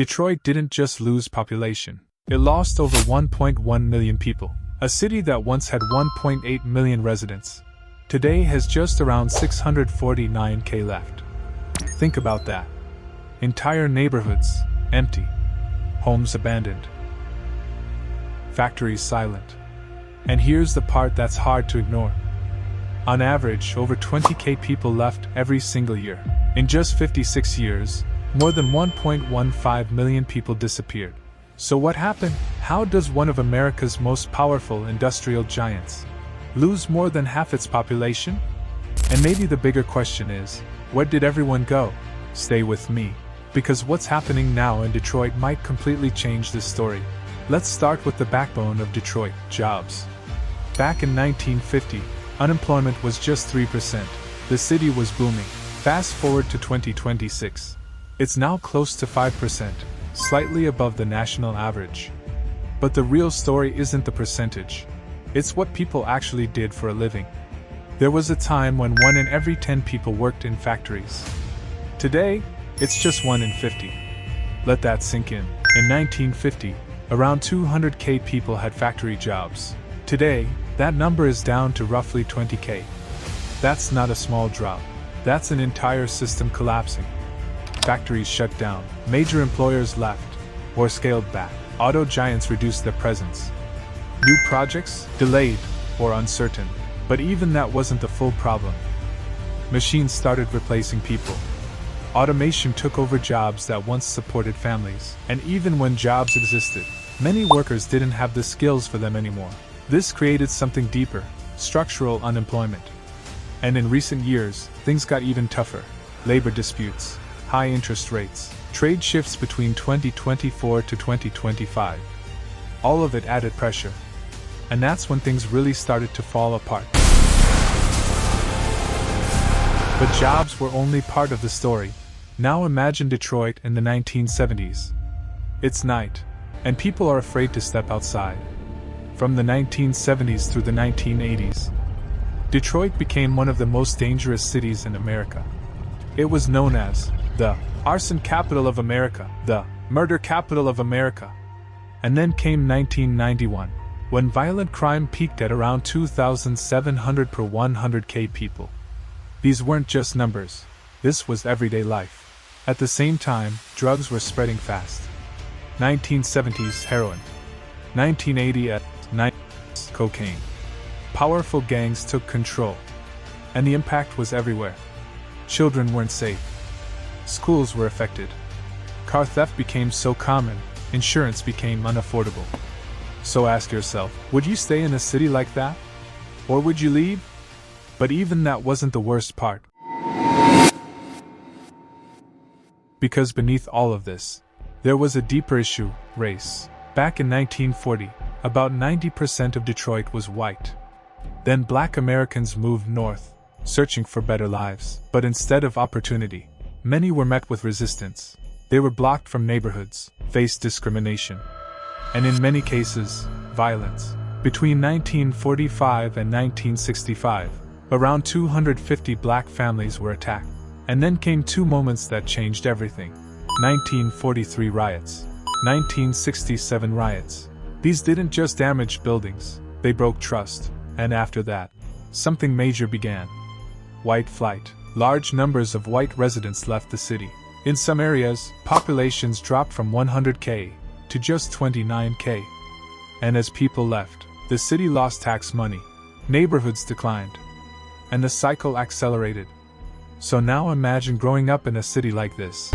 Detroit didn't just lose population. It lost over 1.1 million people. A city that once had 1.8 million residents today has just around 649K left. Think about that. Entire neighborhoods empty, homes abandoned, factories silent. And here's the part that's hard to ignore. On average, over 20K people left every single year. In just 56 years, more than 1.15 million people disappeared. So what happened? How does one of America's most powerful industrial giants lose more than half its population? And maybe the bigger question is, where did everyone go? Stay with me, because what's happening now in Detroit might completely change this story. Let's start with the backbone of Detroit, jobs. Back in 1950, unemployment was just 3%. The city was booming. Fast forward to 2026. It's now close to 5%, slightly above the national average. But the real story isn't the percentage. It's what people actually did for a living. There was a time when 1 in every 10 people worked in factories. Today, it's just 1 in 50. Let that sink in. In 1950, around 200K people had factory jobs. Today, that number is down to roughly 20K. That's not a small drop. That's an entire system collapsing. Factories shut down, major employers left or scaled back. Auto giants reduced their presence. New projects delayed or uncertain. But even that wasn't the full problem. Machines started replacing people. Automation took over jobs that once supported families. And even when jobs existed, many workers didn't have the skills for them anymore. This created something deeper, structural unemployment. And in recent years, things got even tougher. Labor disputes, high interest rates, trade shifts between 2024 to 2025. All of it added pressure. And that's when things really started to fall apart. But jobs were only part of the story. Now imagine Detroit in the 1970s. It's night, and people are afraid to step outside. From the 1970s through the 1980s, Detroit became one of the most dangerous cities in America. It was known as the arson capital of America, the murder capital of America. And then came 1991, when violent crime peaked at around 2,700 per 100K people. These weren't just numbers. This was everyday life. At the same time, drugs were spreading fast. 1970s heroin. 1980s cocaine. Powerful gangs took control. And the impact was everywhere. Children weren't safe. Schools were affected. Car theft became so common, insurance became unaffordable. So ask yourself, would you stay in a city like that? Or would you leave? But even that wasn't the worst part. Because beneath all of this, there was a deeper issue, race. Back in 1940, about 90% of Detroit was white. Then Black Americans moved north, searching for better lives. But instead of opportunity, many were met with resistance. They were blocked from neighborhoods, faced discrimination, and in many cases, violence. Between 1945 and 1965, around 250 black families were attacked. And then came two moments that changed everything. 1943 riots. 1967 riots. These didn't just damage buildings, they broke trust. And after that, something major began. White flight. Large numbers of white residents left the city. In some areas, populations dropped from 100K to just 29K. And as people left, the city lost tax money. Neighborhoods declined. And the cycle accelerated. So now imagine growing up in a city like this.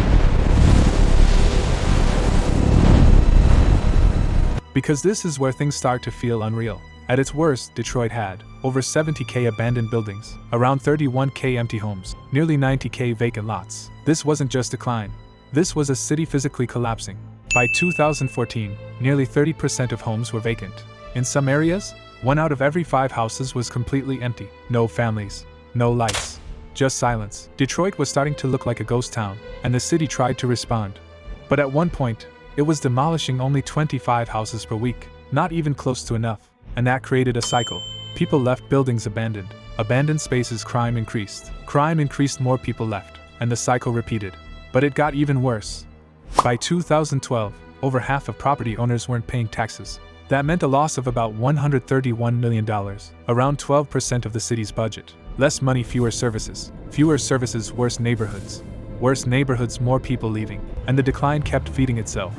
Because this is where things start to feel unreal. At its worst, Detroit had over 70K abandoned buildings, around 31K empty homes, nearly 90K vacant lots. This wasn't just decline. This was a city physically collapsing. By 2014, nearly 30% of homes were vacant. In some areas, 1 out of every 5 houses was completely empty. No families, no lights, just silence. Detroit was starting to look like a ghost town, and the city tried to respond. But at one point, it was demolishing only 25 houses per week, not even close to enough. And that created a cycle. People left buildings abandoned. Abandoned spaces, crime increased. Crime increased, more people left. And the cycle repeated. But it got even worse. By 2012, over half of property owners weren't paying taxes. That meant a loss of about $131 million, around 12% of the city's budget. Less money, fewer services. Fewer services, worse neighborhoods. Worse neighborhoods, more people leaving. And the decline kept feeding itself.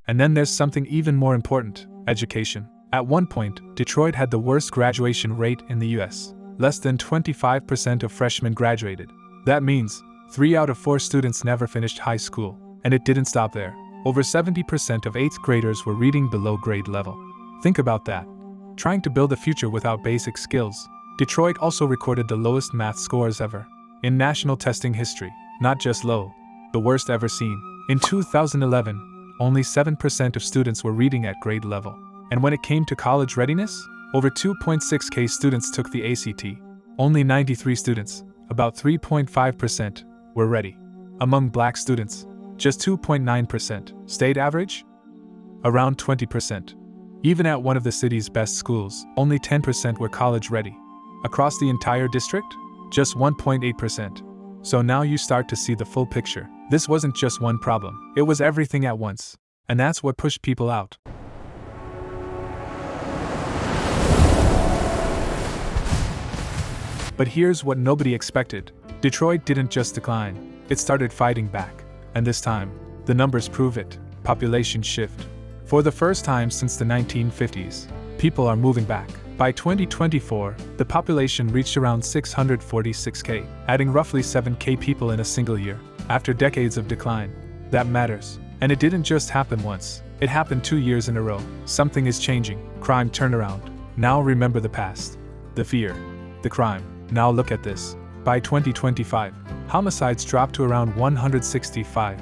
And then there's something even more important: education. At one point, Detroit had the worst graduation rate in the US. Less than 25% of freshmen graduated. That means 3 out of 4 students never finished high school. And it didn't stop there. Over 70% of 8th graders were reading below grade level. Think about that. Trying to build a future without basic skills. Detroit also recorded the lowest math scores ever in national testing history. Not just low, the worst ever seen. In 2011, only 7% of students were reading at grade level. And when it came to college readiness, over 2.6K students took the ACT. Only 93 students, about 3.5%, were ready. Among black students, just 2.9%. State average? Around 20%. Even at one of the city's best schools, only 10% were college ready. Across the entire district, just 1.8%. So now you start to see the full picture. This wasn't just one problem, it was everything at once. And that's what pushed people out. But here's what nobody expected. Detroit didn't just decline, it started fighting back. And this time, the numbers prove it. Population shift. For the first time since the 1950s, people are moving back. By 2024, the population reached around 646K, adding roughly 7K people in a single year. After decades of decline, that matters. And it didn't just happen once, it happened 2 years in a row. Something is changing. Crime turnaround. Now remember the past. The fear. The crime. Now look at this. By 2025, homicides dropped to around 165,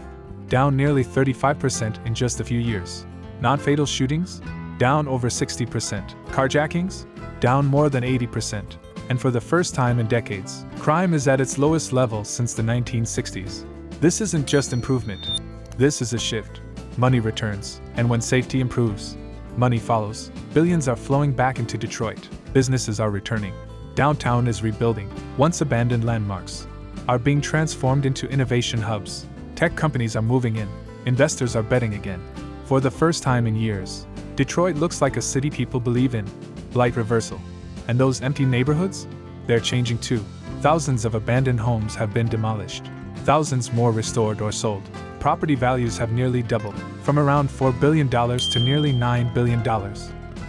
down nearly 35% in just a few years. Non-fatal shootings? Down over 60%. Carjackings? Down more than 80%. And for the first time in decades, crime is at its lowest level since the 1960s. This isn't just improvement. This is a shift. Money returns. And when safety improves, money follows. Billions are flowing back into Detroit. Businesses are returning. Downtown is rebuilding. Once abandoned landmarks are being transformed into innovation hubs. Tech companies are moving in. Investors are betting again. For the first time in years, Detroit looks like a city people believe in. Light reversal. And those empty neighborhoods? They're changing too. Thousands of abandoned homes have been demolished. Thousands more restored or sold. Property values have nearly doubled, from around $4 billion to nearly $9 billion.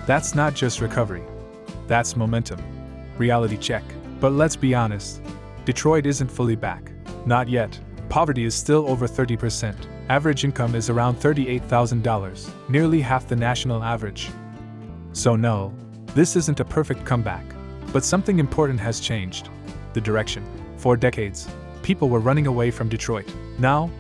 That's not just recovery. That's momentum. Reality check. But let's be honest, Detroit isn't fully back. Not yet. Poverty is still over 30%. Average income is around $38,000, nearly half the national average. So no, this isn't a perfect comeback. But something important has changed. The direction. For decades, people were running away from Detroit. Now,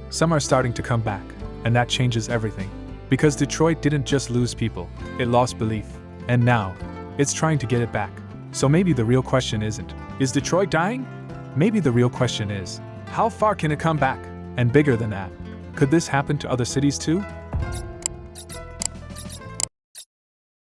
some are starting to come back. And that changes everything. Because Detroit didn't just lose people, it lost belief. And now, it's trying to get it back. So maybe the real question isn't, is Detroit dying? Maybe the real question is, how far can it come back? And bigger than that, could this happen to other cities too?